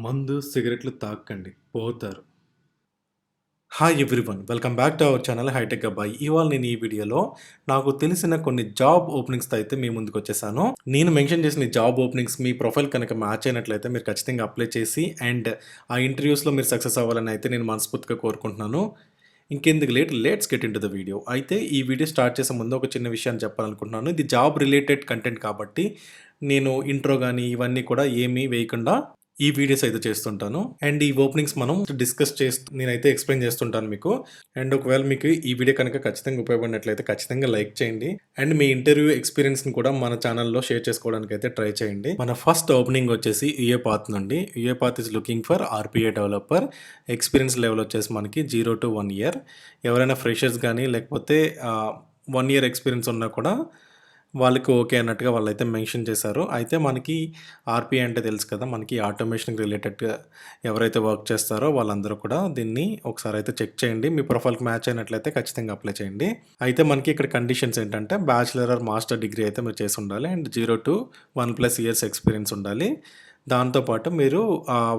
మందు, సిగరెట్లు తాగకండి. పోతారు. Hi everyone. Welcome back to our channel hitech Abbayi. ఇవాళ నేను ఈ వీడియోలో నాకు తెలిసిన కొన్ని జాబ్ ఓపెనింగ్స్‌తో అయితే మీ ముందుకొచ్చేసాను. నేను మెన్షన్ చేసిన ఈ జాబ్ ఓపెనింగ్స్ మీ ప్రొఫైల్ కనుక మ్యాచ్ అయినట్లయితే మీరు ఖచ్చితంగా అప్లై చేసి అండ్ ఆ ఇంటర్వ్యూస్‌లో మీరు సక్సెస్ అవ్వాలని అయితే నేను మనస్ఫూర్తిగా కోరుకుంటున్నాను. ఇంకెందుకు late let's get into the video. అయితే ఈ వీడియో స్టార్ట్ చేసే ముందు ఒక చిన్న విషయాన్ని చెప్పాలనుకుంటున్నాను. ఇది జాబ్ రిలేటెడ్ కంటెంట్ కాబట్టి నేను ఇంట్రో గాని ఇవన్నీ కూడా ఏమీ వేయకుండా ఈ వీడియోస్ అయితే చేస్తుంటాను. అండ్ ఈ ఓపెనింగ్స్ మనం డిస్కస్ చేస్తూ నేనైతే ఎక్స్‌ప్లెయిన్ చేస్తుంటాను మీకు. అండ్ ఒకవేళ మీకు ఈ వీడియో కనుక ఖచ్చితంగా ఉపయోగపడినట్లయితే ఖచ్చితంగా లైక్ చేయండి. అండ్ మీ ఇంటర్వ్యూ ఎక్స్‌పీరియన్స్‌ని కూడా మన ఛానెల్‌లో షేర్ చేసుకోవడానికి అయితే ట్రై చేయండి. మన ఫస్ట్ ఓపెనింగ్ వచ్చేసి యూఏపాత్ నుండి. UiPath is looking for RPA developer. Experience level వచ్చేసి మనకి 0-1 ఇయర్. ఎవరైనా ఫ్రెషర్స్ గానీ లేకపోతే 1 ఇయర్ ఎక్స్‌పీరియన్స్ ఉన్నా కూడా వాళ్ళకి ఓకే అన్నట్టుగా వాళ్ళైతే మెన్షన్ చేశారు. అయితే మనకి ఆర్‌పీఏ అంటే తెలుసు కదా! మనకి ఆటోమేషన్‌కి రిలేటెడ్‌గా ఎవరైతే వర్క్ చేస్తారో వాళ్ళందరూ కూడా దీన్ని ఒకసారి అయితే చెక్ చేయండి. మీ ప్రొఫైల్‌కి మ్యాచ్ అయినట్లయితే ఖచ్చితంగా అప్లై చేయండి. అయితే మనకి ఇక్కడ కండిషన్స్ ఏంటంటే బ్యాచిలర్ ఆర్ మాస్టర్ డిగ్రీ అయితే మీరు చేసి ఉండాలి. అండ్ 0-1+ ఇయర్స్ ఎక్స్‌పీరియన్స్ ఉండాలి. దాంతో పాటు మీరు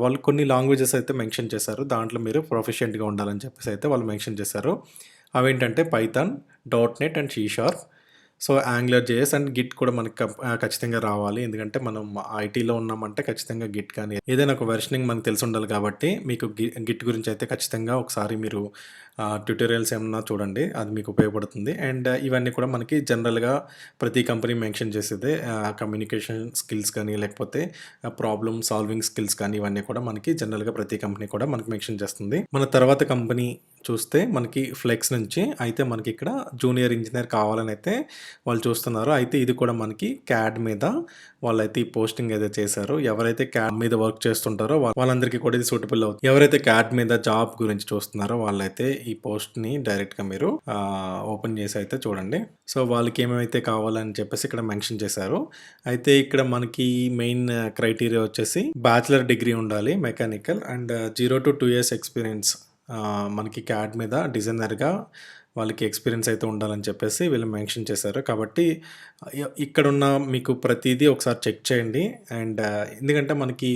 వాళ్ళు కొన్ని లాంగ్వేజెస్ అయితే మెన్షన్ చేశారు. దాంట్లో మీరు ప్రొఫిషియంట్‌గా ఉండాలని చెప్పేసి అయితే వాళ్ళు మెన్షన్ చేశారు. అవేంటంటే Python, dot net and C sharp. So, Angular JS and Git కూడా మనకి ఖచ్చితంగా రావాలి. ఎందుకంటే మనం ఐటీలో ఉన్నామంటే ఖచ్చితంగా గిట్ కానీ ఏదైనా ఒక వెర్షనింగ్ మనకు తెలిసుండాలి కాబట్టి మీకు గిట్ గురించి అయితే ఖచ్చితంగా ఒకసారి మీరు ట్యుటోరియల్స్ ఏమన్నా చూడండి. అది మీకు ఉపయోగపడుతుంది. అండ్ ఇవన్నీ కూడా మనకి జనరల్‌గా ప్రతి కంపెనీ మెన్షన్ చేసేదే కమ్యూనికేషన్ స్కిల్స్ కానీ లేకపోతే ప్రాబ్లమ్ సాల్వింగ్ స్కిల్స్ కానీ ఇవన్నీ కూడా మనకి జనరల్‌గా ప్రతి కంపెనీ కూడా మనకి మెన్షన్ చేస్తుంది. మన తర్వాత కంపెనీ చూస్తే మనకి ఫ్లెక్స్ నుంచి అయితే మనకి ఇక్కడ జూనియర్ ఇంజినీర్ కావాలని అయితే వాళ్ళు చూస్తున్నారు. అయితే ఇది కూడా మనకి క్యాడ్ మీద వాళ్ళైతే ఈ పోస్టింగ్ అయితే చేశారు. ఎవరైతే క్యాడ్ మీద వర్క్ చేస్తుంటారో వాళ్ళందరికీ కూడా ఇది సూటబుల్ అవుతుంది. ఎవరైతే క్యాడ్ మీద జాబ్ గురించి చూస్తున్నారో వాళ్ళైతే ఈ పోస్ట్‌ని డైరెక్ట్‌గా మీరు ఓపెన్ చేసి అయితే చూడండి. సో, వాళ్ళకి ఏమేమైతే కావాలని చెప్పేసి ఇక్కడ మెన్షన్ చేశారు. అయితే ఇక్కడ మనకి మెయిన్ క్రైటీరియా వచ్చేసి బ్యాచిలర్ డిగ్రీ ఉండాలి మెకానికల్ అండ్ 0-2 ఇయర్స్ ఎక్స్‌పీరియన్స్ మనకి క్యాడ్ మీద డిజైనర్‌గా వాళ్ళకి ఎక్స్‌పీరియన్స్ అయితే ఉండాలని చెప్పేసి వీళ్ళు మెన్షన్ చేశారు. కాబట్టి ఇక్కడున్న మీకు ప్రతీదీ ఒకసారి చెక్ చేయండి. అండ్ ఎందుకంటే మనకి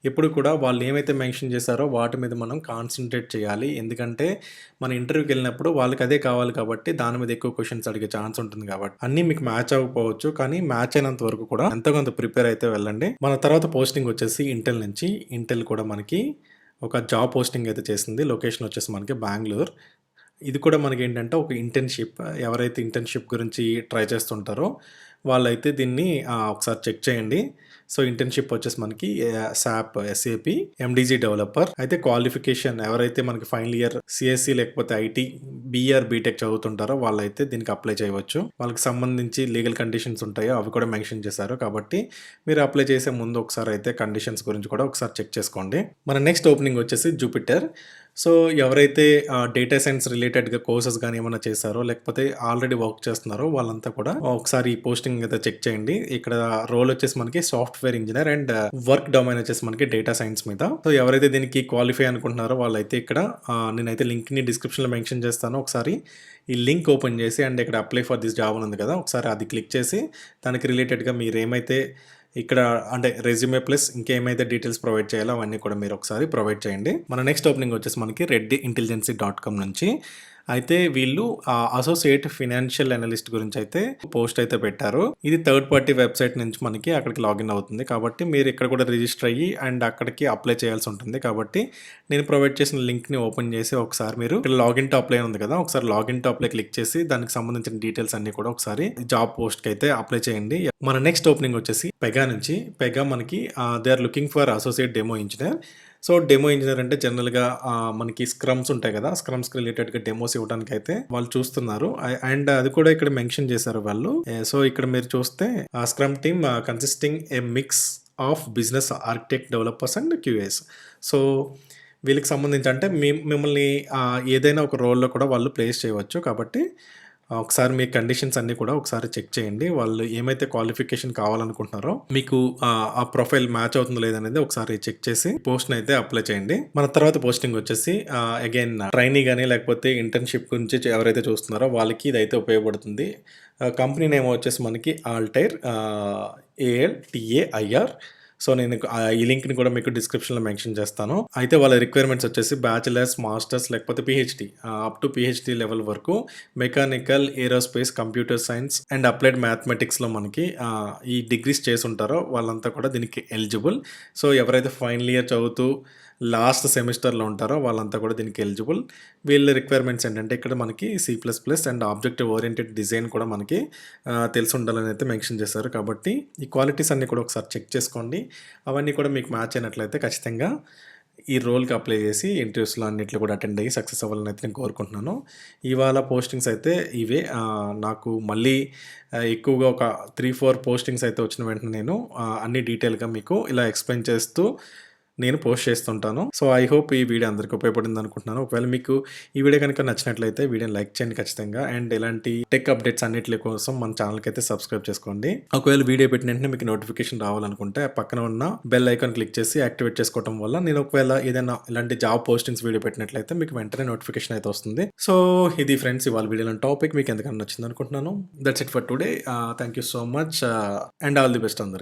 ఎప్పుడు కూడా వాళ్ళు ఏమైతే మెన్షన్ చేశారో వాటి మీద మనం కాన్సంట్రేట్ చేయాలి. ఎందుకంటే మన ఇంటర్వ్యూకెళ్ళినప్పుడు వాళ్ళకి అదే కావాలి కాబట్టి దాని మీద ఎక్కువ క్వెషన్స్ అడిగే ఛాన్స్ ఉంటుంది కాబట్టి అన్నీ మీకు మ్యాచ్ అవ్వకపోవచ్చు. కానీ మ్యాచ్ అయినంత వరకు కూడా ఎంతో కొంత ప్రిపేర్ అయితే వెళ్ళండి. మన తర్వాత పోస్టింగ్ వచ్చేసి ఇంటెల్ నుంచి. ఇంటెల్ కూడా మనకి ఒక జాబ్ పోస్టింగ్ అయితే చేసింది. లొకేషన్ వచ్చేసి మనకి బెంగుళూరు. ఇది కూడా మనకేంటంటే ఒక ఇంటర్న్‌షిప్. ఎవరైతే ఇంటర్న్‌షిప్ గురించి ట్రై చేస్తుంటారో వాళ్ళైతే దీన్ని ఒకసారి చెక్ చేయండి. సో, ఇంటర్న్‌షిప్ వచ్చేసి మనకి ఎస్ఏపీ ఎండీజీ డెవలపర్. అయితే క్వాలిఫికేషన్ ఎవరైతే మనకి ఫైనల్ ఇయర్ సీఎస్‌సి లేకపోతే ఐటీ, బీఆర్, బీటెక్ చదువుతుంటారో వాళ్ళైతే దీనికి అప్లై చేయవచ్చు. వాళ్ళకి సంబంధించి లీగల్ కండిషన్స్ ఉంటాయో అవి కూడా మెన్షన్ చేశారు. కాబట్టి మీరు అప్లై చేసే ముందు ఒకసారి అయితే కండిషన్స్ గురించి కూడా ఒకసారి చెక్ చేసుకోండి. మన నెక్స్ట్ ఓపెనింగ్ వచ్చేసి జూపిటర్. సో, ఎవరైతే డేటా సైన్స్ రిలేటెడ్‌గా కోర్సెస్ గాని ఏమన్నా చేశారో లేకపోతే ఆల్రెడీ వర్క్ చేస్తున్నారో వాళ్ళంతా కూడా ఒకసారి ఈ పోస్టింగ్ అయితే చెక్ చేయండి. ఇక్కడ రోల్ వచ్చేసి మనకి software engineer and work domain వచ్చేసి మనకి డేటా సైన్స్ మీద. సో, ఎవరైతే దీనికి క్వాలిఫై అనుకుంటున్నారో వాళ్ళైతే ఇక్కడ నేనైతే లింక్‌ని డిస్క్రిప్షన్‌లో మెన్షన్ చేస్తాను. ఒకసారి ఈ లింక్ ఓపెన్ చేసి అండ్ ఇక్కడ అప్లై ఫర్ దిస్ జాబ్ అని ఉంది కదా! ఒకసారి అది క్లిక్ చేసి దానికి రిలేటెడ్‌గా మీరేమైతే ఇక్కడ అంటే రెజ్యూమే ప్లస్ ఇంకేమైతే డీటెయిల్స్ ప్రొవైడ్ చేయాలో అవన్నీ కూడా మీరు ఒకసారి ప్రొవైడ్ చేయండి. మన నెక్స్ట్ ఓపెనింగ్ వచ్చేసి మనకి redintelligency.com నుంచి. అయితే వీళ్ళు అసోసియేట్ ఫినాన్షియల్ అనలిస్ట్ గురించి అయితే పోస్ట్ అయితే పెట్టారు. ఇది థర్డ్ పార్టీ వెబ్సైట్ నుంచి మనకి అక్కడికి లాగిన్ అవుతుంది. కాబట్టి మీరు ఇక్కడ కూడా రిజిస్టర్ అయ్యి అండ్ అక్కడికి అప్లై చేయాల్సి ఉంటుంది. కాబట్టి నేను ప్రొవైడ్ చేసిన లింక్‌ని ఓపెన్ చేసి ఒకసారి మీరు ఇక్కడ లాగిన్ టు అప్లై ఉంది కదా! ఒకసారి లాగిన్ టు అప్లై క్లిక్ చేసి దానికి సంబంధించిన డీటెయిల్స్ అన్నీ కూడా ఒకసారి జాబ్ పోస్ట్‌కి అయితే అప్లై చేయండి. మన నెక్స్ట్ ఓపెనింగ్ వచ్చేసి పెగా నుంచి. పెగా మనకి they are looking for associate demo engineer. So, demo engineer అంటే జనరల్‌గా మనకి స్క్రమ్స్ ఉంటాయి కదా! స్క్రమ్స్‌కి రిలేటెడ్‌గా డెమోస్ ఇవ్వడానికైతే వాళ్ళు చూస్తున్నారు. అండ్ అది కూడా ఇక్కడ మెన్షన్ చేశారు వాళ్ళు. సో, ఇక్కడ మీరు చూస్తే scrum team consisting a mix of business architect, developers and QAs. So, వీళ్ళకి సంబంధించి అంటే మిమ్మల్ని ఏదైనా ఒక రోల్‌లో కూడా వాళ్ళు ప్లేస్ చేయవచ్చు. కాబట్టి ఒకసారి మీ కండిషన్స్ అన్నీ కూడా ఒకసారి చెక్ చేయండి. వాళ్ళు ఏమైతే క్వాలిఫికేషన్ కావాలనుకుంటున్నారో మీకు ఆ ప్రొఫైల్ మ్యాచ్ అవుతుందో లేదనేది ఒకసారి చెక్ చేసి పోస్ట్‌ని అయితే అప్లై చేయండి. మన తర్వాత పోస్టింగ్ వచ్చేసి అగైన్ ట్రైనీ గాని లేకపోతే ఇంటర్న్‌షిప్ గురించి ఎవరైతే చూస్తున్నారో వాళ్ళకి ఇదైతే ఉపయోగపడుతుంది. కంపెనీ నేమ్ వచ్చేసి మనకి ఆల్టైర్ ALTAIR. సో, నేను ఈ లింక్‌ని కూడా మీకు డిస్క్రిప్షన్‌లో మెన్షన్ చేస్తాను. అయితే వాళ్ళ రిక్వైర్మెంట్స్ వచ్చేసి బ్యాచిలర్స్, మాస్టర్స్ లేకపోతే PhD up to PhD level వరకు mechanical, aerospace, computer science and applied మ్యాథమెటిక్స్‌లో మనకి ఈ డిగ్రీస్ చేసుంటారో వాళ్ళంతా కూడా దీనికి ఎలిజిబుల్. సో, ఎవరైతే ఫైనల్ ఇయర్ చదువుతూ లాస్ట్ సెమిస్టర్‌లో ఉంటారో వాళ్ళంతా కూడా దీనికి ఎలిజిబుల్. వీళ్ళ రిక్వైర్మెంట్స్ ఏంటంటే ఇక్కడ మనకి C plus plus and object oriented design కూడా మనకి తెలిసి ఉండాలని అయితే మెన్షన్ చేశారు. కాబట్టి ఈ క్వాలిటీస్ అన్నీ కూడా ఒకసారి చెక్ చేసుకోండి. అవన్నీ కూడా మీకు మ్యాచ్ అయినట్లయితే ఖచ్చితంగా ఈ రోల్‌కి అప్లై చేసి ఇంటర్వ్యూస్‌లో అన్నిట్లో కూడా అటెండ్ అయ్యి సక్సెస్ అవ్వాలని అయితే నేను కోరుకుంటున్నాను. ఇవాళ పోస్టింగ్స్ అయితే ఇవే. నాకు మళ్ళీ ఎక్కువగా ఒక 3, 4 పోస్టింగ్స్ అయితే వచ్చిన వెంటనే నేను అన్నీ డీటెయిల్‌గా మీకు ఇలా ఎక్స్‌ప్లెయిన్ చేస్తూ నేను పోస్ట్ చేస్తుంటాను. సో, ఐ హోప్ ఈ వీడియో అందరికి ఉపయోగపడింది అనుకుంటున్నాను. ఒకవేళ మీకు ఈ వీడియో కనుక నచ్చినట్లయితే వీడియోని లైక్ చేయండి ఖచ్చితంగా. అండ్ ఇలాంటి టెక్ అప్డేట్స్ అన్నిట్లి కోసం మన ఛానల్‌కి అయితే సబ్స్క్రైబ్ చేసుకోండి. ఒకవేళ వీడియో పెట్టిన వెంటనే మీకు నోటిఫికేషన్ రావాలనుకుంటే పక్కన ఉన్న బెల్ ఐకాన్ క్లిక్ చేసి యాక్టివేట్ చేసుకోవడం వల్ల నేను ఒకవేళ ఏదైనా ఇలాంటి జాబ్ పోస్టింగ్స్ వీడియో పెట్టినట్లయితే మీకు వెంటనే నోటిఫికేషన్ అయితే వస్తుంది. సో, ఇది ఫ్రెండ్స్ ఇవాళ వీడియోలోని టాపిక్ మీకు ఎంతకన్నా నచ్చింది అనుకుంటున్నాను. That's it for today. Thank you so much and all the best అందరికి.